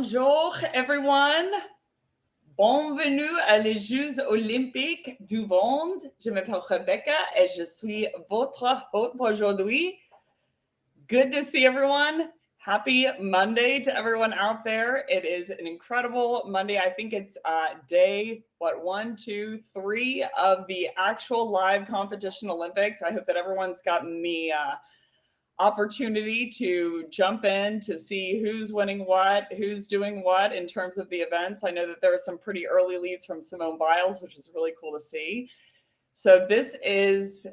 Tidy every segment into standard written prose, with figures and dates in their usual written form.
Bonjour, everyone. Bienvenue à les Jeux olympiques du monde. Je m'appelle Rebecca et je suis votre hôte pour aujourd'hui. Good to see everyone. Happy Monday to everyone out there. It is an incredible Monday. I think it's day, 1, 2, 3 of the actual live competition Olympics. I hope that everyone's gotten the opportunity to jump in to see who's winning what, who's doing what in terms of the events. I know that there are some pretty early leads from Simone Biles, which is really cool to see. So this is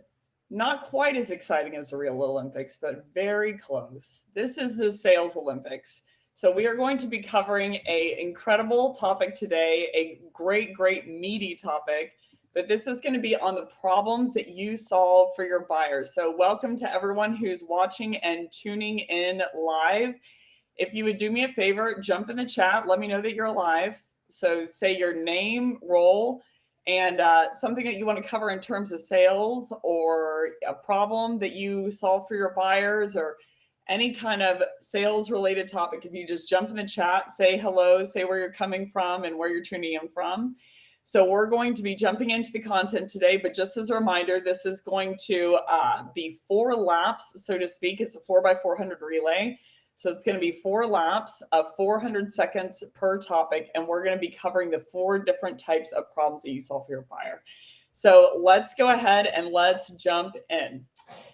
not quite as exciting as the real Olympics, but very close. This is the Sales Olympics. So we are going to be covering an incredible topic today, a great, meaty topic. But this is going to be on the problems that you solve for your buyers. So welcome to everyone who's watching and tuning in live. If you would do me a favor, jump in the chat. Let me know that you're alive. So say your name, role, and something that you want to cover in terms of sales or a problem that you solve for your buyers or any kind of sales related topic. If you just jump in the chat, say hello, say where you're coming from and where you're tuning in from. So we're going to be jumping into the content today, but just as a reminder, this is going to be 4 laps, so to speak. It's a 4x400 relay. So it's going to be 4 laps of 400 seconds per topic, and we're going to be covering the 4 different types of problems that you solve for your buyer. So let's go ahead and let's jump in.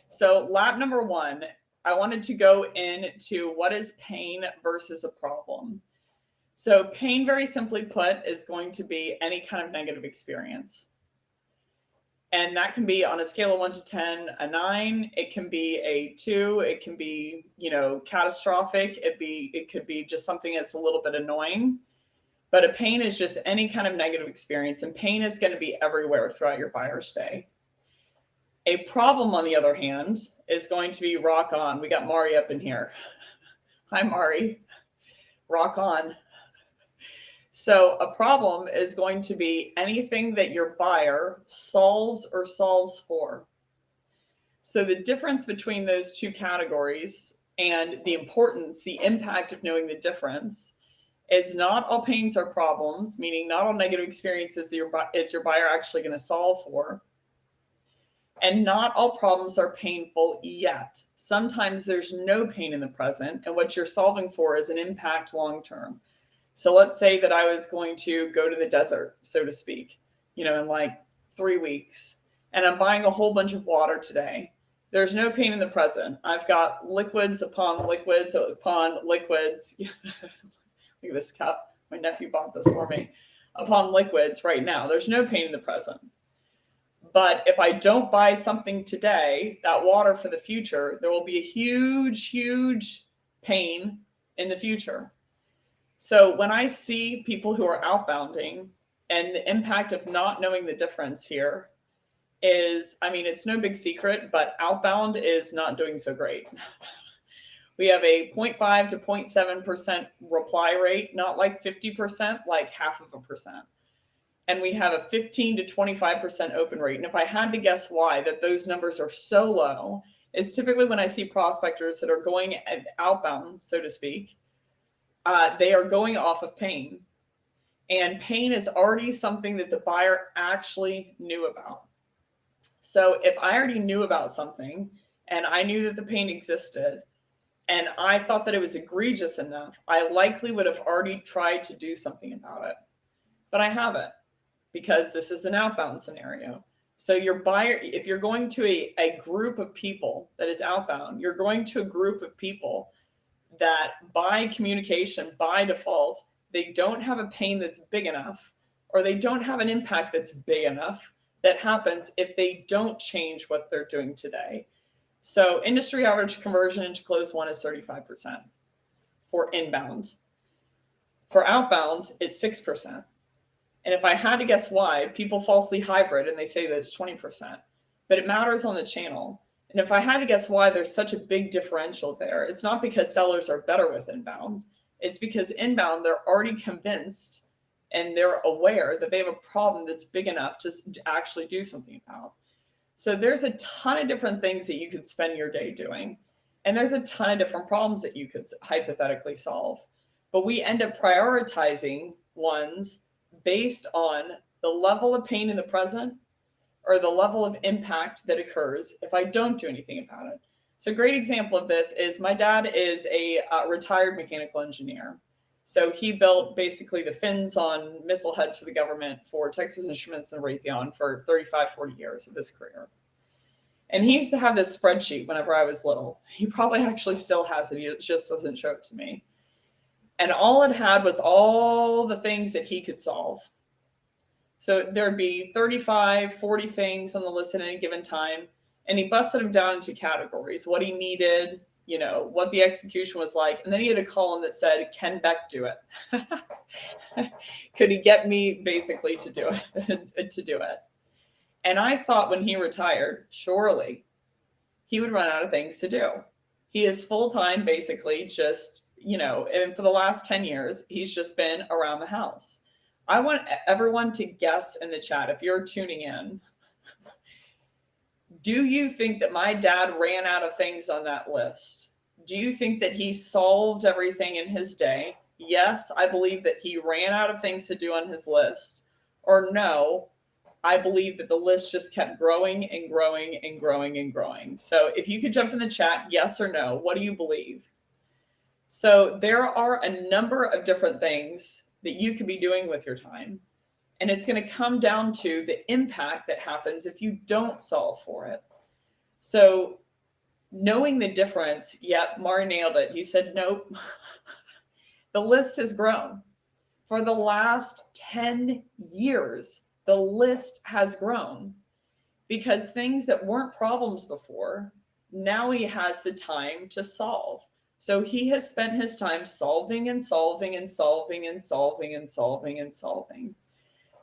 So lap number 1, I wanted to go into what is pain versus a problem. So pain, very simply put, is going to be any kind of negative experience. And that can be on a scale of 1 to 10, a 9. It can be a 2. It can be, catastrophic. It could be just something that's a little bit annoying. But a pain is just any kind of negative experience. And pain is going to be everywhere throughout your buyer's day. A problem, on the other hand, is going to be rock on. We got Mari up in here. Hi, Mari. Rock on. So a problem is going to be anything that your buyer solves or solves for. So the difference between those 2 categories and the importance, the impact of knowing the difference is not all pains are problems, meaning not all negative experiences is your buyer actually going to solve for. And not all problems are painful yet. Sometimes there's no pain in the present, and what you're solving for is an impact long-term. So let's say that I was going to go to the desert, so to speak, in like 3 weeks, and I'm buying a whole bunch of water today. There's no pain in the present. I've got liquids upon liquids upon liquids. Look at this cup. My nephew bought this for me. Upon liquids right now. There's no pain in the present. But if I don't buy something today, that water for the future, there will be a huge, huge pain in the future. So when I see people who are outbounding, and the impact of not knowing the difference here is, it's no big secret, but outbound is not doing so great. We have a 0.5 to 0.7% reply rate, not like 50%, like 0.5%. And we have a 15 to 25% open rate. And if I had to guess why that those numbers are so low, is typically when I see prospectors that are going outbound, so to speak, they are going off of pain. And pain is already something that the buyer actually knew about. So if I already knew about something and I knew that the pain existed and I thought that it was egregious enough, I likely would have already tried to do something about it. But I haven't, because this is an outbound scenario. So your buyer, if you're going to a group of people that is outbound, you're going to a group of people that by communication, by default, they don't have a pain that's big enough, or they don't have an impact that's big enough that happens if they don't change what they're doing today. So industry average conversion into close won is 35% for inbound. For outbound, it's 6%. And if I had to guess why, people falsely hybrid and they say that it's 20%, but it matters on the channel. And if I had to guess why there's such a big differential there, it's not because sellers are better with inbound. It's because inbound, they're already convinced and they're aware that they have a problem that's big enough to actually do something about. So there's a ton of different things that you could spend your day doing. And there's a ton of different problems that you could hypothetically solve. but we end up prioritizing ones based on the level of pain in the present or the level of impact that occurs if I don't do anything about it. So a great example of this is my dad is a retired mechanical engineer. So he built basically the fins on missile heads for the government for Texas Instruments and Raytheon for 35, 40 years of his career. And he used to have this spreadsheet whenever I was little. He probably actually still has it. He just doesn't show it to me. And all it had was all the things that he could solve. So there'd be 35, 40 things on the list at any given time. And he busted them down into categories, what he needed, what the execution was like. And then he had a column that said, can Becc do it? Could he get me basically to do it? And I thought when he retired, surely he would run out of things to do. He is full-time, basically just, and for the last 10 years, he's just been around the house. I want everyone to guess in the chat, if you're tuning in, do you think that my dad ran out of things on that list? Do you think that he solved everything in his day? Yes, I believe that he ran out of things to do on his list. Or no, I believe that the list just kept growing and growing and growing and growing. So if you could jump in the chat, yes or no, what do you believe? So there are a number of different things that you could be doing with your time. And it's going to come down to the impact that happens if you don't solve for it. So knowing the difference, yep, Mari nailed it. He said, nope. The list has grown. For the last 10 years, the list has grown because things that weren't problems before, now he has the time to solve. So he has spent his time solving and solving and solving and solving and solving and solving.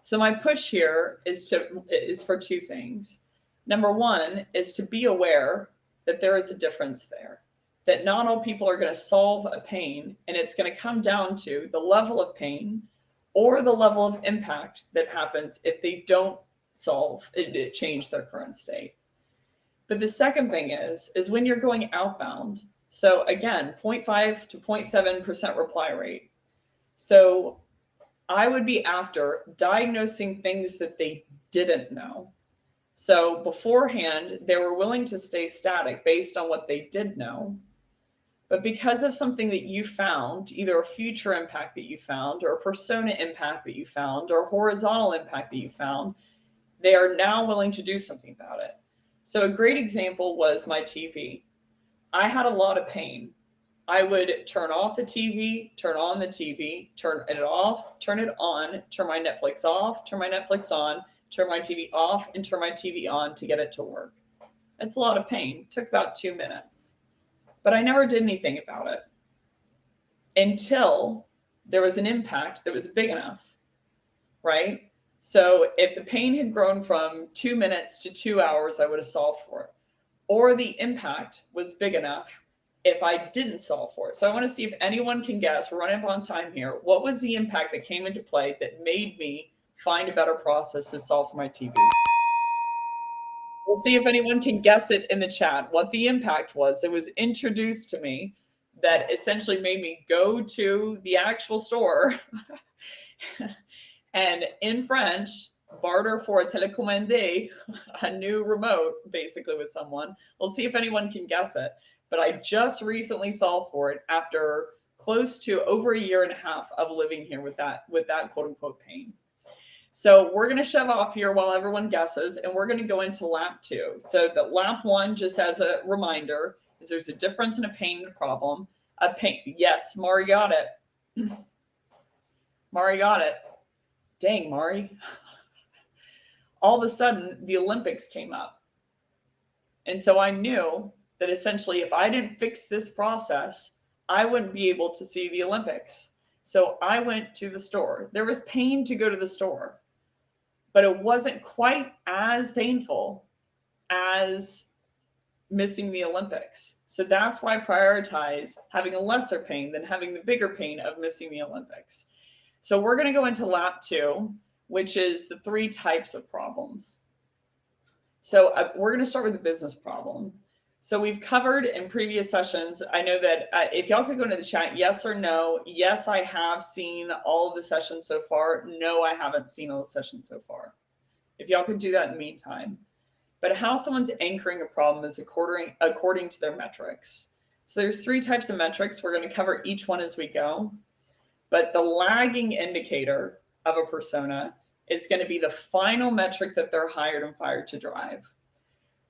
So my push here is for two things. Number one is to be aware that there is a difference there, that not all people are going to solve a pain, and it's going to come down to the level of pain or the level of impact that happens if they don't solve it, change their current state. But the second thing is when you're going outbound, so again, 0.5 to 0.7% reply rate. So I would be after diagnosing things that they didn't know. So beforehand, they were willing to stay static based on what they did know. But because of something that you found, either a future impact that you found or a persona impact that you found or horizontal impact that you found, they are now willing to do something about it. So a great example was my TV. I had a lot of pain. I would turn off the TV, turn on the TV, turn it off, turn it on, turn my Netflix off, turn my Netflix on, turn my TV off, and turn my TV on to get it to work. That's a lot of pain. It took about 2 minutes. But I never did anything about it until there was an impact that was big enough, right? So if the pain had grown from 2 minutes to 2 hours, I would have solved for it. Or the impact was big enough if I didn't solve for it. So I want to see if anyone can guess, we're running up on time here, what was the impact that came into play that made me find a better process to solve for my TV? We'll see if anyone can guess it in the chat, what the impact was. It was introduced to me that essentially made me go to the actual store and in French, barter for a télécommandé, a new remote, basically with someone. We'll see if anyone can guess it. But I just recently solved for it after close to over 1.5 years of living here with that quote unquote pain. So we're going to shove off here while everyone guesses, and we're going to go into lap 2. So the lap 1, just as a reminder, is there's a difference in a pain and a problem. A pain, yes, Mari got it. Mari got it. Dang, Mari. All of a sudden, the Olympics came up. And so I knew that essentially if I didn't fix this process, I wouldn't be able to see the Olympics. So I went to the store. There was pain to go to the store, but it wasn't quite as painful as missing the Olympics. So that's why I prioritize having a lesser pain than having the bigger pain of missing the Olympics. So we're going to go into lap 2, which is the 3 types of problems. So we're going to start with the business problem. So we've covered in previous sessions. I know that if y'all could go into the chat, yes or no. Yes, I have seen all of the sessions so far. No, I haven't seen all the sessions so far. If y'all could do that in the meantime. But how someone's anchoring a problem is according to their metrics. So there's 3 types of metrics. We're going to cover each one as we go. But the lagging indicator of a persona is going to be the final metric that they're hired and fired to drive.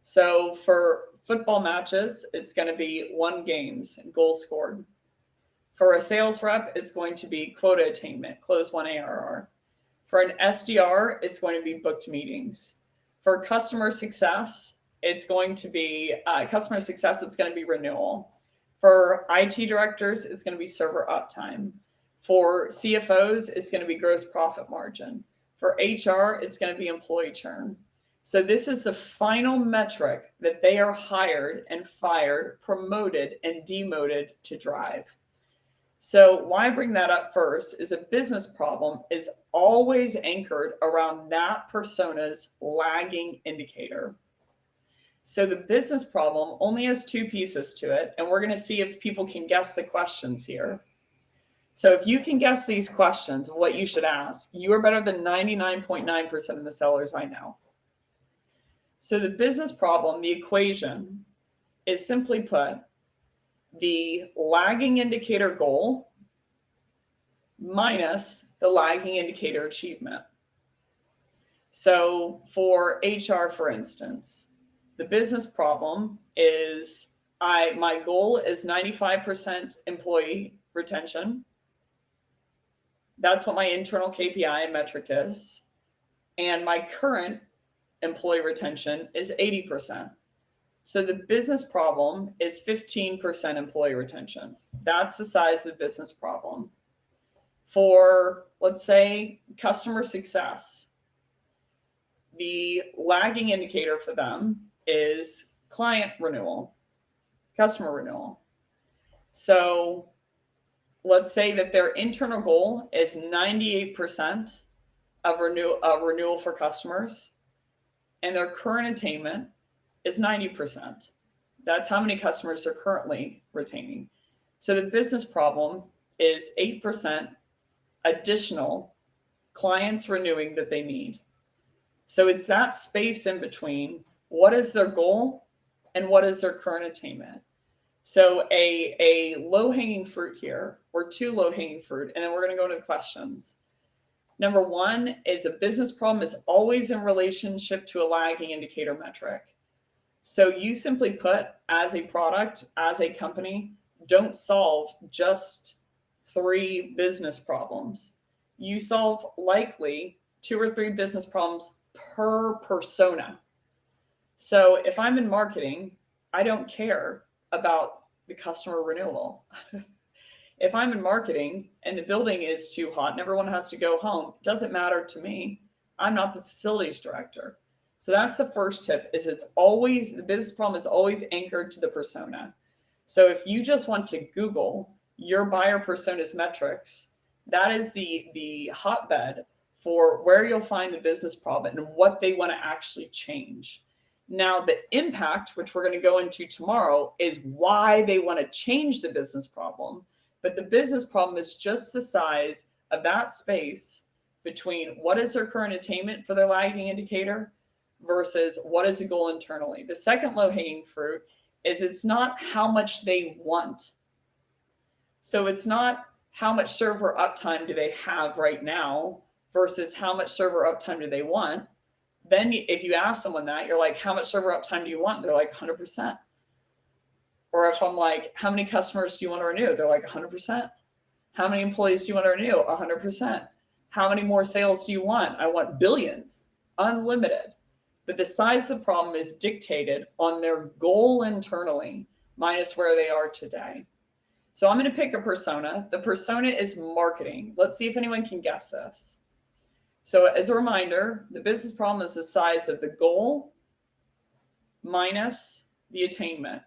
So for football matches, it's going to be won games and goals scored. For a sales rep, it's going to be quota attainment, close 1 ARR. For an SDR, it's going to be booked meetings. For customer success, it's going to be renewal. For IT directors, it's going to be server uptime. For CFOs, it's going to be gross profit margin. For HR, it's going to be employee churn. So this is the final metric that they are hired and fired, promoted and demoted to drive. So why I bring that up first is a business problem is always anchored around that persona's lagging indicator. So the business problem only has 2 pieces to it, and we're going to see if people can guess the questions here. So if you can guess these questions of what you should ask, you are better than 99.9% of the sellers I know. So the business problem, the equation, is simply put, the lagging indicator goal minus the lagging indicator achievement. So for HR, for instance, the business problem is my goal is 95% employee retention. That's what my internal KPI and metric is. And my current employee retention is 80%. So the business problem is 15% employee retention. That's the size of the business problem. For, let's say, customer success, the lagging indicator for them is client renewal, customer renewal. So let's say that their internal goal is 98% of renewal for customers, and their current attainment is 90%. That's how many customers they're currently retaining. So the business problem is 8% additional clients renewing that they need. So it's that space in between what is their goal and what is their current attainment. So a low-hanging fruit here, or 2 low-hanging fruit, and then we're going to go into the questions. Number 1 is a business problem is always in relationship to a lagging indicator metric. So you simply put, as a product, as a company, don't solve just 3 business problems. You solve likely 2 or 3 business problems per persona. So if I'm in marketing, I don't care about the customer renewal. If I'm in marketing and the building is too hot and everyone has to go home, it doesn't matter to me. I'm not the facilities director. So that's the first tip, is the business problem is always anchored to the persona. So if you just want to Google your buyer persona's metrics, that is the hotbed for where you'll find the business problem and what they want to actually change. Now, the impact, which we're going to go into tomorrow, is why they want to change the business problem. But the business problem is just the size of that space between what is their current attainment for their lagging indicator versus what is the goal internally. The second low-hanging fruit is it's not how much they want. So it's not how much server uptime do they have right now versus how much server uptime do they want. Then if you ask someone that, you're like, how much server uptime do you want? They're like 100%. Or if I'm like, how many customers do you want to renew? They're like 100%. How many employees do you want to renew? 100%. How many more sales do you want? I want billions, unlimited. But the size of the problem is dictated on their goal internally minus where they are today. So I'm going to pick a persona. The persona is marketing. Let's see if anyone can guess this. So as a reminder, the business problem is the size of the goal minus the attainment.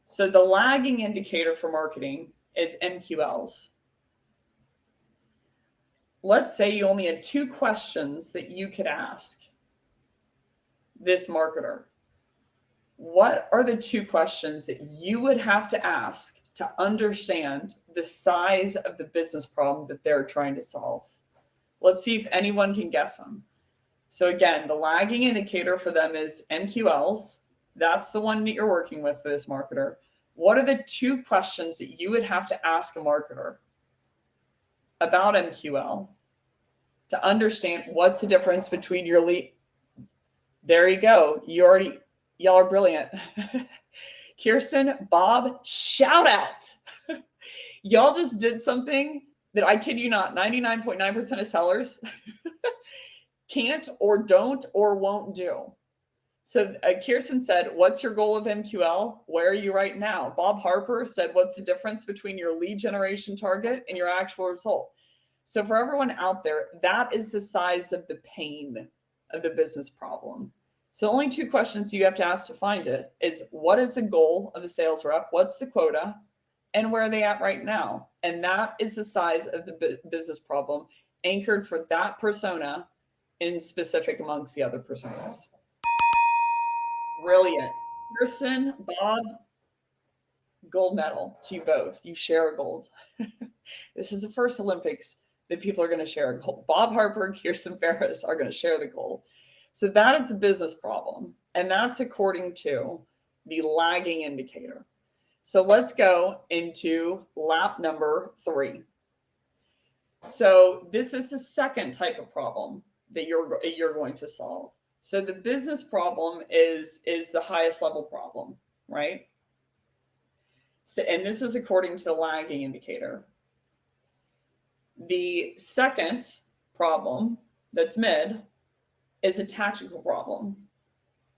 So the lagging indicator for marketing is MQLs. Let's say you only had 2 questions that you could ask this marketer. what are the two questions that you would have to ask to understand the size of the business problem that they're trying to solve? Let's see if anyone can guess them. So again, the lagging indicator for them is MQLs. That's the one that you're working with for this marketer. What are the two questions that you would have to ask a marketer about MQL to understand what's the difference between your lead? There you go. Y'all are brilliant. Kirsten, Bob, shout out. Y'all just did something that, I kid you not, 99.9% of sellers can't or don't or won't do. So Kirsten said, what's your goal of MQL? Where are you right now? Bob Harper said, what's the difference between your lead generation target and your actual result? So for everyone out there, that is the size of the pain of the business problem. So only two questions you have to ask to find it is, what is the goal of the sales rep? What's the quota? And where are they at right now? And that is the size of the business problem anchored for that persona in specific amongst the other personas. Brilliant. Kirsten, Bob, gold medal to you both. You share a gold. This is the first Olympics that people are going to share a gold. Bob Harper and Kirsten Ferris are going to share the gold. So that is the business problem. And that's according to the lagging indicator. So let's go into lap number 3. So this is the second type of problem that you're going to solve. So the business problem is the highest level problem, right? So, and this is according to the lagging indicator. The second problem that's mid is a tactical problem.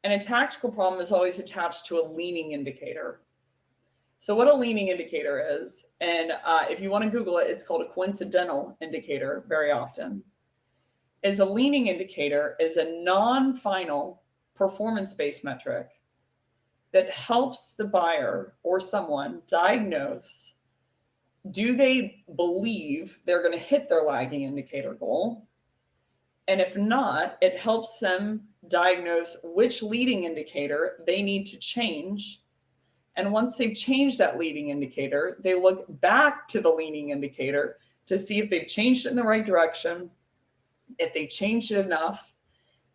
And a tactical problem is always attached to a leaning indicator. So what a leaning indicator is, and if you want to Google it, it's called a coincidental indicator very often, is a leaning indicator is a non-final performance-based metric that helps the buyer or someone diagnose, do they believe they're going to hit their lagging indicator goal? And if not, it helps them diagnose which leading indicator they need to change. And once they've changed that leading indicator, they look back to the leading indicator to see if they've changed it in the right direction, if they changed it enough,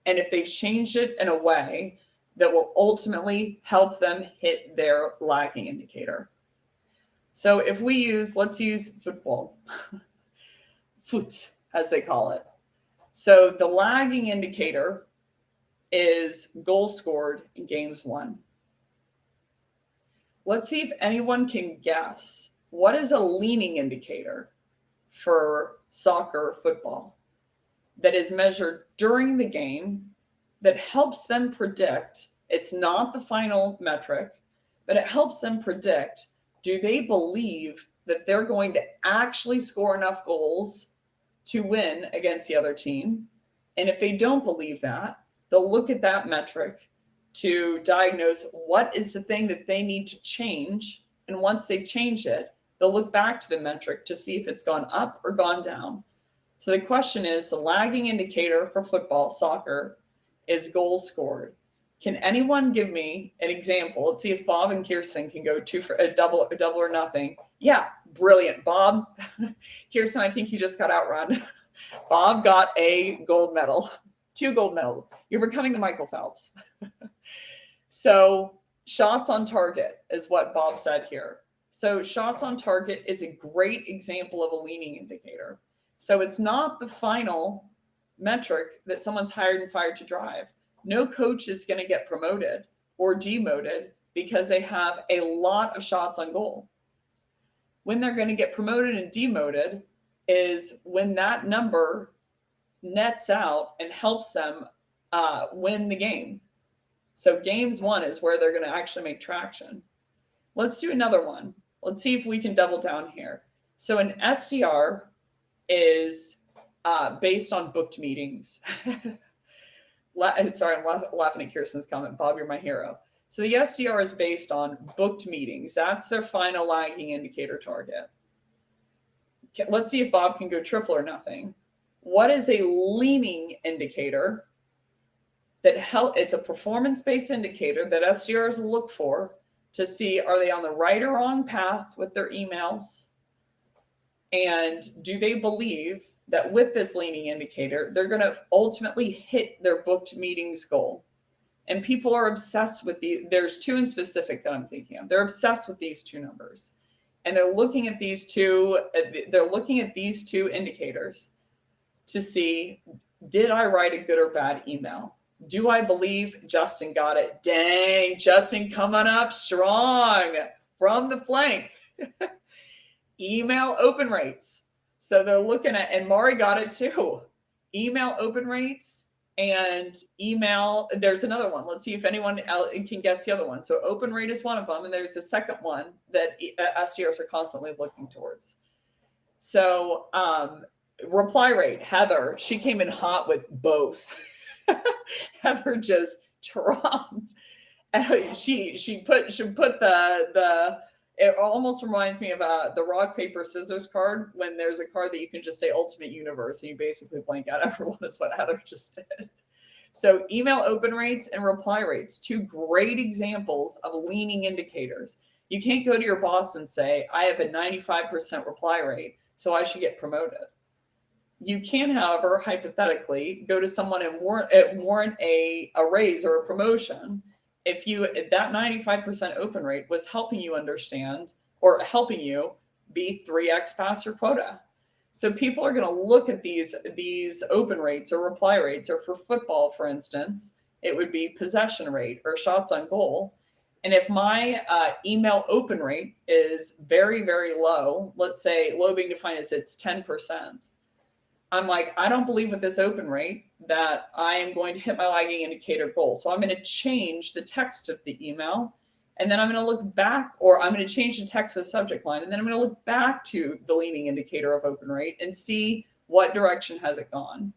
and if they've changed it in a way that will ultimately help them hit their lagging indicator. So if let's use football, foot, as they call it. So the lagging indicator is goals scored in games won. Let's see if anyone can guess, what is a leaning indicator for soccer, football, that is measured during the game that helps them predict, it's not the final metric, but it helps them predict, do they believe that they're going to actually score enough goals to win against the other team? And if they don't believe that, they'll look at that metric to diagnose what is the thing that they need to change. And once they've changed it, they'll look back to the metric to see if it's gone up or gone down. So the question is, the lagging indicator for football, soccer, is goals scored. Can anyone give me an example? Let's see if Bob and Kirsten can go two for a double or nothing. Yeah, brilliant. Bob, Kirsten, I think you just got outrun. Bob got a gold medal, 2 gold medals. You're becoming the Michael Phelps. So shots on target is what Bob said here. So shots on target is a great example of a leading indicator. So it's not the final metric that someone's hired and fired to drive. No coach is going to get promoted or demoted because they have a lot of shots on goal. When they're going to get promoted and demoted is when that number nets out and helps them win the game. So games won is where they're going to actually make traction. Let's do another one. Let's see if we can double down here. So an SDR is based on booked meetings. Sorry, I'm laughing at Kirsten's comment. Bob, you're my hero. So the SDR is based on booked meetings. That's their final lagging indicator target. Let's see if Bob can go triple or nothing. What is a leaning indicator it's a performance-based indicator that SDRs look for to see, are they on the right or wrong path with their emails? And do they believe that with this leading indicator, they're going to ultimately hit their booked meetings goal? And people are obsessed with there's two in specific that I'm thinking of. They're obsessed with these two numbers. And they're looking at these two indicators to see, did I write a good or bad email? Do I believe Justin got it? Dang, Justin coming up strong from the flank. Email open rates. So they're looking at, and Mari got it too. Email open rates and email. There's another one. Let's see if anyone can guess the other one. So open rate is one of them. And there's a second one that SDRs are constantly looking towards. So reply rate, Heather, she came in hot with both. Heather just trumped. She put the it almost reminds me of the rock paper scissors card, when there's a card that you can just say ultimate universe and you basically blank out everyone. Is what Heather just did. So email open rates and reply rates, two great examples of leading indicators. You can't go to your boss and say, I have a 95% reply rate, so I should get promoted. You can, however, hypothetically go to someone and warrant a raise or a promotion if that 95% open rate was helping you understand or helping you be 3x past your quota. So people are going to look at these open rates or reply rates, or for football, for instance, it would be possession rate or shots on goal. And if my email open rate is very, very low, let's say low being defined as it's 10%, I'm like, I don't believe with this open rate that I am going to hit my lagging indicator goal. So I'm going to change the text of the email, and then I'm going to look back, or I'm going to change the text of the subject line, and then I'm going to look back to the leading indicator of open rate and see what direction has it gone.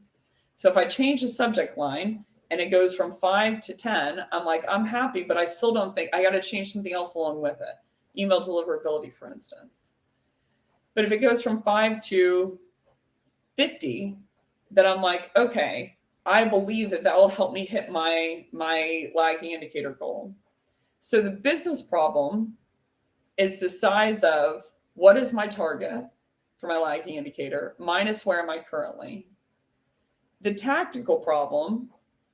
So if I change the subject line and it goes from 5 to 10, I'm like, I'm happy, but I still don't think, I got to change something else along with it. Email deliverability, for instance. But if it goes from 5 to 50, then I'm like, okay, I believe that will help me hit my lagging indicator goal. So the business problem is the size of what is my target for my lagging indicator minus where am I currently. The tactical problem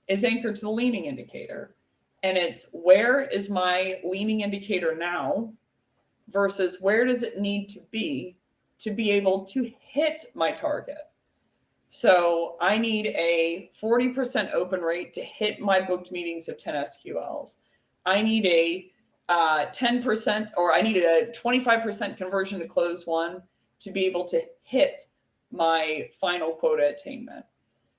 is anchored to the leading indicator, and it's where is my leading indicator now versus where does it need to be able to hit my target. So I need a 40% open rate to hit my booked meetings of 10 SQLs. I need a 10%, or I need a 25% conversion to close one to be able to hit my final quota attainment.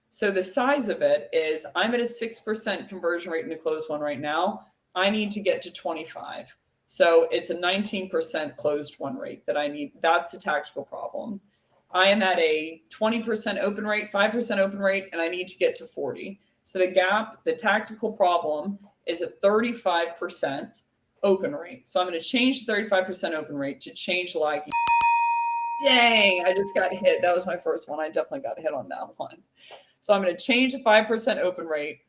So the size of it is, I'm at a 6% conversion rate into close one right now. I need to get to 25. So it's a 19% closed one rate that I need. That's a tactical problem. I am at a 20% open rate, 5% open rate, and I need to get to 40. So the gap, the tactical problem, is a 35% open rate. So I'm going to change the 35% open rate to change lagging. Dang, I just got hit. That was my first one. I definitely got hit on that one. So I'm going to change the 5% open rate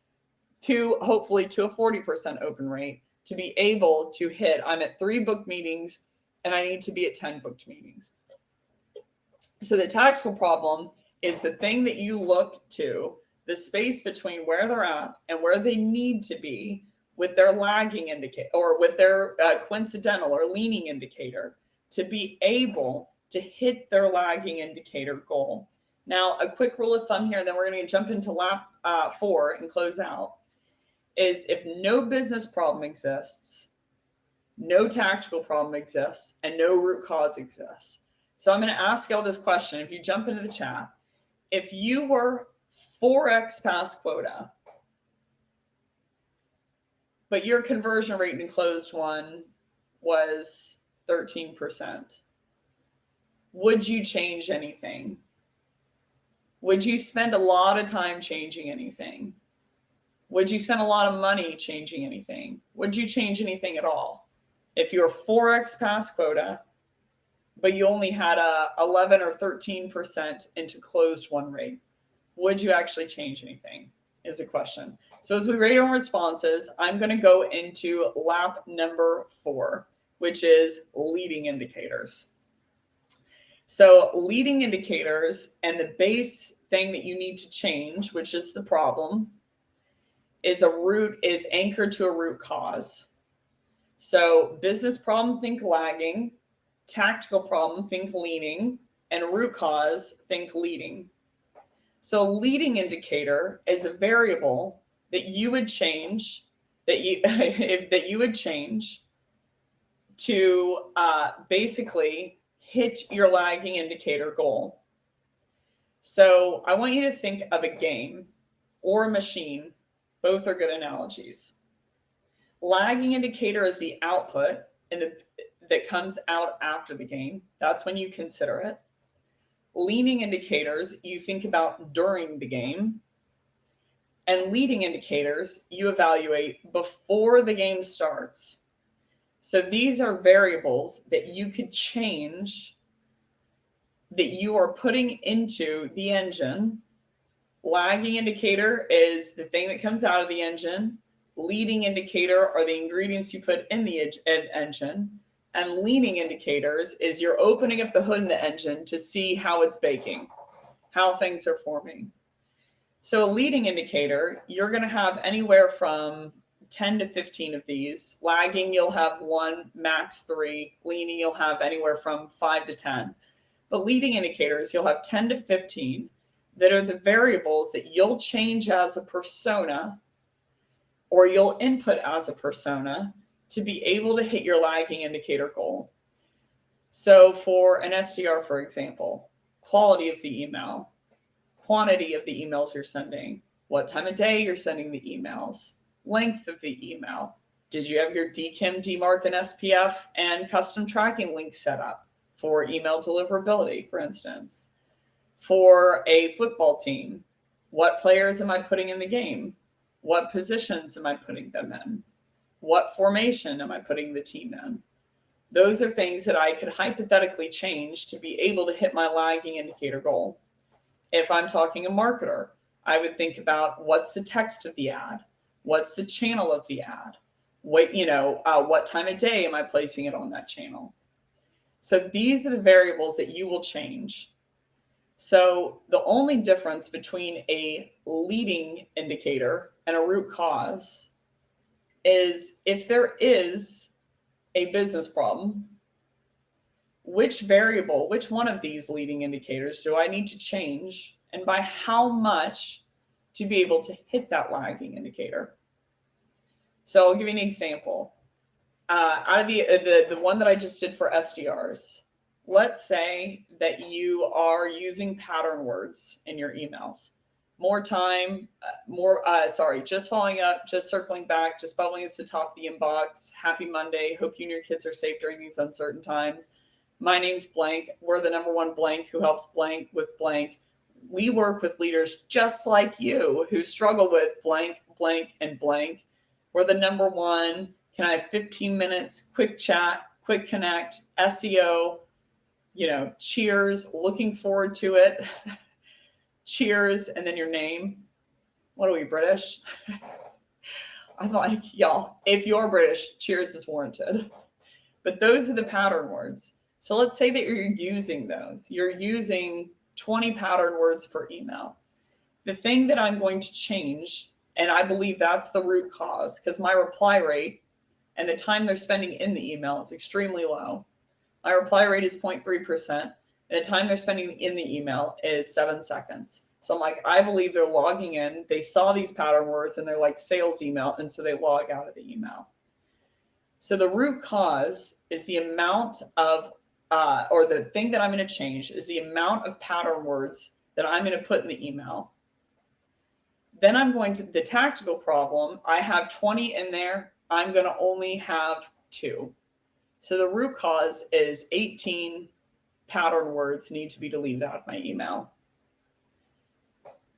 to hopefully to a 40% open rate to be able to hit. I'm at 3 booked meetings and I need to be at 10 booked meetings. So the tactical problem is the thing that you look to, the space between where they're at and where they need to be with their lagging indicator, or with their coincidental or leaning indicator, to be able to hit their lagging indicator goal. Now, a quick rule of thumb here, and then we're going to jump into lap 4 and close out, is if no business problem exists, no tactical problem exists, and no root cause exists. So I'm going to ask y'all this question. If you jump into the chat, if you were 4x past quota, but your conversion rate in closed one was 13%, would you change anything? Would you spend a lot of time changing anything? Would you spend a lot of money changing anything? Would you change anything at all? If you're 4x past quota, but you only had a 11 or 13% into closed one rate, would you actually change anything is the question. So as we rate our responses, I'm going to go into lap number 4, which is leading indicators. So leading indicators, and the base thing that you need to change, which is the problem, is anchored to a root cause. So business problem, think lagging; tactical problem, think leaning; and root cause, think leading. So leading indicator is a variable that you would change that you would change to basically hit your lagging indicator goal. So I want you to think of a game or a machine. Both are good analogies. Lagging indicator is the output that comes out after the game. That's when you consider it. Leading indicators, you think about during the game. And leading indicators, you evaluate before the game starts. So these are variables that you could change, that you are putting into the engine. Lagging indicator is the thing that comes out of the engine. Leading indicator are the ingredients you put in the engine. And leading indicators is you're opening up the hood in the engine to see how it's baking, how things are forming. So a leading indicator, you're going to have anywhere from 10 to 15 of these. Lagging, you'll have 1, max 3. Leading, you'll have anywhere from 5 to 10. But leading indicators, you'll have 10 to 15 that are the variables that you'll change as a persona, or you'll input as a persona, to be able to hit your lagging indicator goal. So for an SDR, for example, quality of the email, quantity of the emails you're sending, what time of day you're sending the emails, length of the email. Did you have your DKIM, DMARC, and SPF and custom tracking links set up for email deliverability, for instance? For a football team, what players am I putting in the game? What positions am I putting them in? What formation am I putting the team in? Those are things that I could hypothetically change to be able to hit my lagging indicator goal. If I'm talking a marketer, I would think about what's the text of the ad? What's the channel of the ad? What time of day am I placing it on that channel? So these are the variables that you will change. So the only difference between a leading indicator and a root cause is if there is a business problem, which one of these leading indicators do I need to change, and by how much, to be able to hit that lagging indicator? So I'll give you an example. Out of the one that I just did for SDRs, let's say that you are using pattern words in your emails. Just following up, just circling back, just bubbling us to the top of the inbox. Happy Monday. Hope you and your kids are safe during these uncertain times. My name's blank. We're the number one blank who helps blank with blank. We work with leaders just like you who struggle with blank, blank, and blank. We're the number one. Can I have 15 minutes, quick chat, quick connect, SEO, cheers, looking forward to it. Cheers, and then your name. What are we, British? I'm like, y'all, if you're British, cheers is warranted. But those are the pattern words. So let's say that you're using those. You're using 20 pattern words per email. The thing that I'm going to change, and I believe that's the root cause, because my reply rate and the time they're spending in the email is extremely low. My reply rate is 0.3%. And the time they're spending in the email is 7 seconds. So I'm like, I believe they're logging in. They saw these pattern words and they're like sales email. And so they log out of the email. So the root cause is the amount of, or the thing that I'm going to change is the amount of pattern words that I'm going to put in the email. Then I'm going to the tactical problem. I have 20 in there. I'm going to only have 2. So the root cause is 18 pattern words need to be deleted out of my email.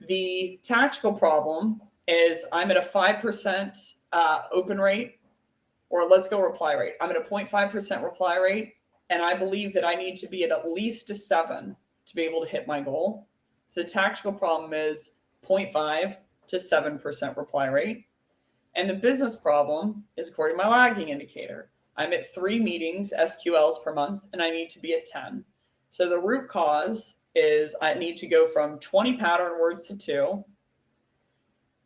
The tactical problem is I'm at a 5% open rate, or let's go reply rate. I'm at a 0.5% reply rate, and I believe that I need to be at least a 7 to be able to hit my goal. So the tactical problem is 0.5 to 7% reply rate. And the business problem is according to my lagging indicator. I'm at 3 meetings, SQLs per month, and I need to be at 10. So the root cause is I need to go from 20 pattern words to 2.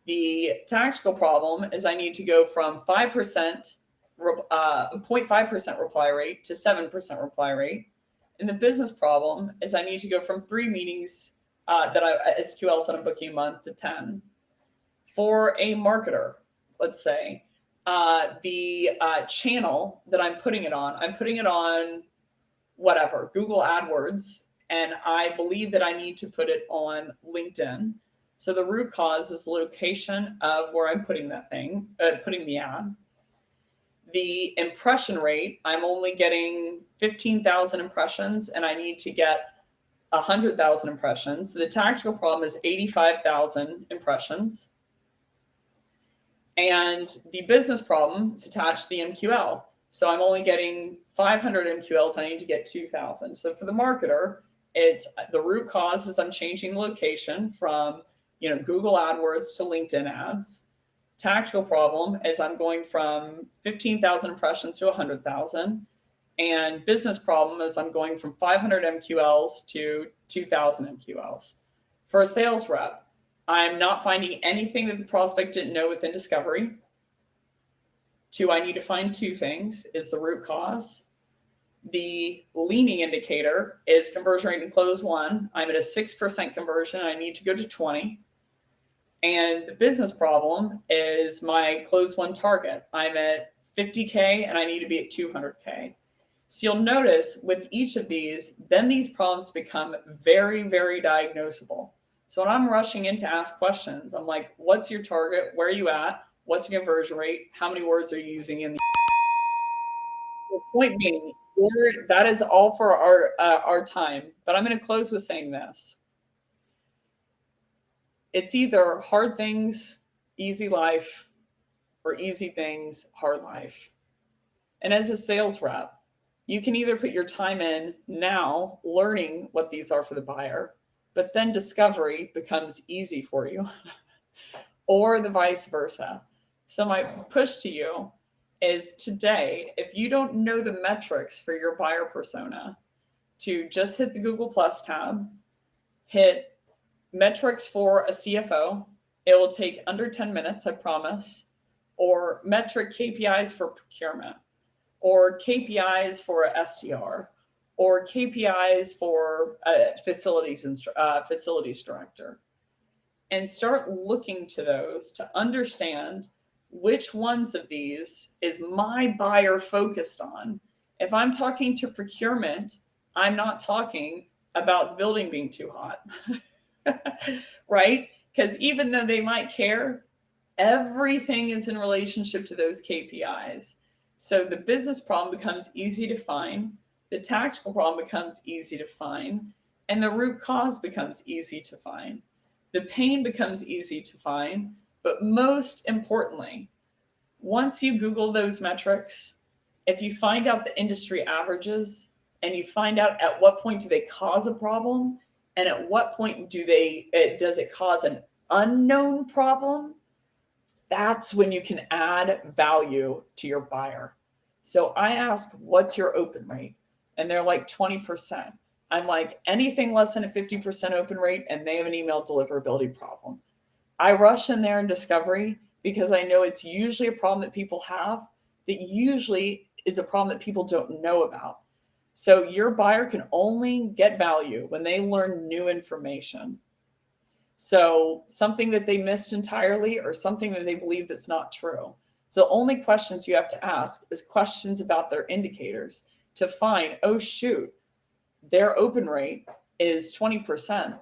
The tactical problem is I need to go from 5%, 0.5% reply rate to 7% reply rate. And the business problem is I need to go from 3 meetings SQLs that I'm booking a month to 10. For a marketer, let's say, the channel that I'm putting it on whatever, Google AdWords, and I believe that I need to put it on LinkedIn. So the root cause is the location of where I'm putting putting the ad. The impression rate, I'm only getting 15,000 impressions and I need to get 100,000 impressions. So the tactical problem is 85,000 impressions. And the business problem is attached to the MQL. So I'm only getting 500 MQLs. I need to get 2,000. So for the marketer, it's the root cause is I'm changing the location from Google AdWords to LinkedIn ads. Tactical problem is I'm going from 15,000 impressions to 100,000. And business problem is I'm going from 500 MQLs to 2,000 MQLs. For a sales rep, I'm not finding anything that the prospect didn't know within discovery. 2, I need to find 2 things is the root cause. The leading indicator is conversion rate in close 1. I'm at a 6% conversion. I need to go to 20. And the business problem is my close 1 target. I'm at 50K and I need to be at 200K. So you'll notice with each of these, then these problems become very, very diagnosable. So when I'm rushing in to ask questions, I'm like, what's your target? Where are you at? What's your conversion rate? How many words are you using in the point being, that is all for our time. But I'm going to close with saying this. It's either hard things, easy life, or easy things, hard life. And as a sales rep, you can either put your time in now learning what these are for the buyer, but then discovery becomes easy for you, or the vice versa. So my push to you is today, if you don't know the metrics for your buyer persona, to just hit the Google Plus tab, hit metrics for a CFO. It will take under 10 minutes, I promise, or metric KPIs for procurement, or KPIs for a SDR, or KPIs for a facilities director, and start looking to those to understand which ones of these is my buyer focused on. If I'm talking to procurement, I'm not talking about the building being too hot, right? Because even though they might care, everything is in relationship to those KPIs. So the business problem becomes easy to find, the tactical problem becomes easy to find, and the root cause becomes easy to find. The pain becomes easy to find, but most importantly, once you Google those metrics, if you find out the industry averages and you find out at what point do they cause a problem and at what point does it cause an unknown problem, that's when you can add value to your buyer. So I ask, what's your open rate? And they're like 20%. I'm like, anything less than a 50% open rate and they have an email deliverability problem. I rush in there in discovery because I know it's usually a problem that people have that usually is a problem that people don't know about. So your buyer can only get value when they learn new information. So something that they missed entirely or something that they believe that's not true. So the only questions you have to ask is questions about their indicators to find, oh shoot, their open rate is 20%,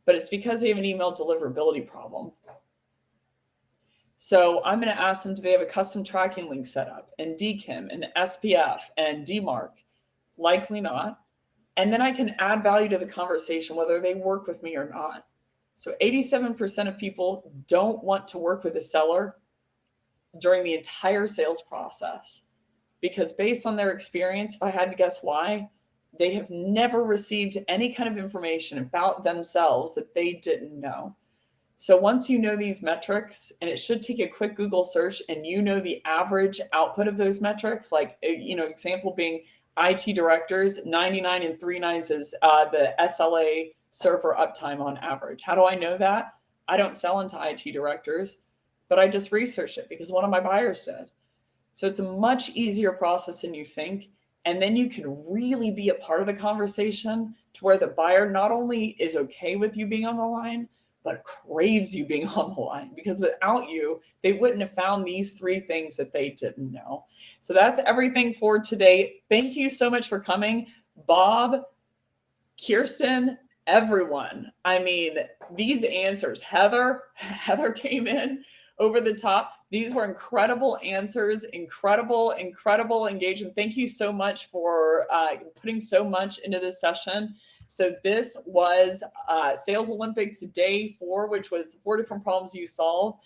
but it's because they have an email deliverability problem. So I'm going to ask them, do they have a custom tracking link set up and DKIM and SPF and DMARC? Likely not. And then I can add value to the conversation, whether they work with me or not. So 87% of people don't want to work with a seller during the entire sales process because based on their experience, if I had to guess why, they have never received any kind of information about themselves that they didn't know. So once you know these metrics, and it should take a quick Google search, and you know the average output of those metrics, like, example being IT directors, 99 and 3/9 is the SLA server uptime on average. How do I know that? I don't sell into IT directors, but I just researched it because one of my buyers did. So it's a much easier process than you think. And then you can really be a part of the conversation to where the buyer not only is okay with you being on the line, but craves you being on the line, because without you, they wouldn't have found these three things that they didn't know. So that's everything for today. Thank you so much for coming, Bob, Kirsten, everyone. I mean, these answers, Heather came in over the top. These were incredible answers, incredible engagement. Thank you so much for putting so much into this session. So this was Sales Olympics Day 4, which was 4 different problems you solve.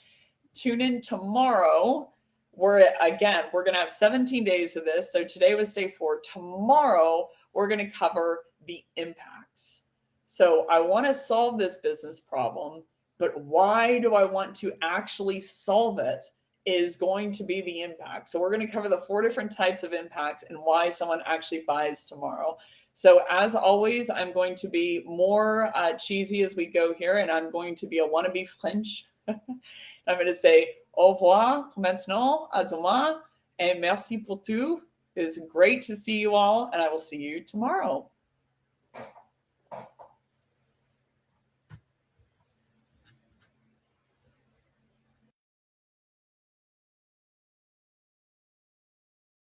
Tune in tomorrow. We're going to have 17 days of this. So today was day 4. Tomorrow, we're going to cover the impacts. So I want to solve this business problem, but why do I want to actually solve it is going to be the impact. So we're going to cover the 4 different types of impacts and why someone actually buys tomorrow. So as always, I'm going to be more cheesy as we go here, and I'm going to be a wannabe French. I'm going to say au revoir maintenant, à demain, and merci pour tout. It is great to see you all, and I will see you tomorrow.